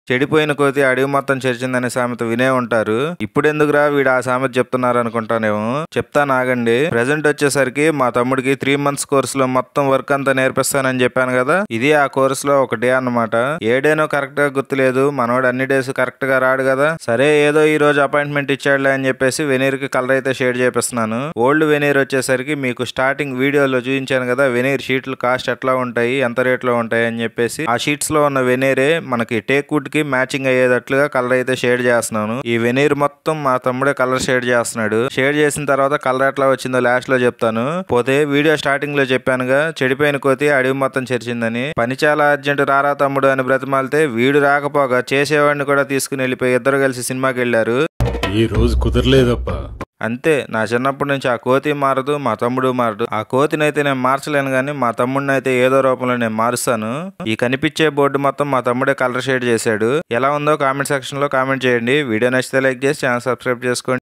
చెడిపోయిన కోతి అడవి మొత్తం చెరిచిందనే సామెత వినే ఉంటారు. ఇప్పుడెందుకురా వీడు ఆ సామెత చెప్తున్నారు అనుకుంటానేమో. చెప్తాను ఆగండి. ప్రెజెంట్ వచ్చేసరికి మా తమ్ముడికి 3 months కోర్సులో మొత్తం వర్క్ అంతా నేర్పిస్తానని చెప్పాను కదా. ఇది ఆ కోర్సులో ఒక డే అన్నమాట. ఏ డేనో కరెక్ట్ గా గుర్తులేదు. మనోడు అన్ని డేస్ కరెక్ట్ గా రాడు కదా. సరే ఏదో ఈ రోజు అపాయింట్మెంట్ ఇచ్చాడులే అని చెప్పేసి వెనీర్ కి కలర్ అయితే షేడ్ చేపిస్తున్నాను. ఓల్డ్ వెనీర్ వచ్చేసరికి మీకు స్టార్టింగ్ వీడియోలో చూపించాను కదా. వెనీర్ షీట్లు కాస్ట్ ఎట్లా ఉంటాయి, ఎంత రేట్ లో ఉంటాయి అని చెప్పేసి ఆ షీట్స్ లో ఉన్న వెనీరే మనకి టేక్ వుడ్ కి మ్యాచింగ్ అయ్యేటట్లుగా కలర్ అయితే షేడ్ చేస్తున్నాను. ఈ వెనీర్ మొత్తం మా తమ్ముడే కలర్ షేడ్ చేస్తున్నాడు. షేడ్ చేసిన తర్వాత కలర్ ఎట్లా వచ్చిందో లాస్ట్ లో చెప్తాను. పోతే వీడియో స్టార్టింగ్ లో చెప్పానుగా చెడిపోయిన కోతి అడవి మొత్తం చెరిచిందని. పని చాలా అర్జెంట్ రారా తమ్ముడు అని బ్రతిమాలితే వీడు రాకపోగా చేసేవాడిని కూడా తీసుకుని వెళ్ళిపోయి ఇద్దరు కలిసి సినిమాకి వెళ్ళారు. ఈ రోజు కుదరలేదప్పా. అంతే, నా చిన్నప్పటి నుంచి ఆ కోతి మారదు, మా తమ్ముడు మారదు. ఆ కోతినైతే నేను మార్చలేను కానీ మా తమ్ముడిని అయితే ఏదో రూపంలో నేను మారుస్తాను. ఈ కనిపించే బోర్డు మొత్తం మా తమ్ముడే కలర్ షేడ్ చేశాడు. ఎలా ఉందో కామెంట్ సెక్షన్ లో కామెంట్ చేయండి. వీడియో నచ్చితే లైక్ చేసి ఛానల్ సబ్స్క్రైబ్ చేసుకోండి.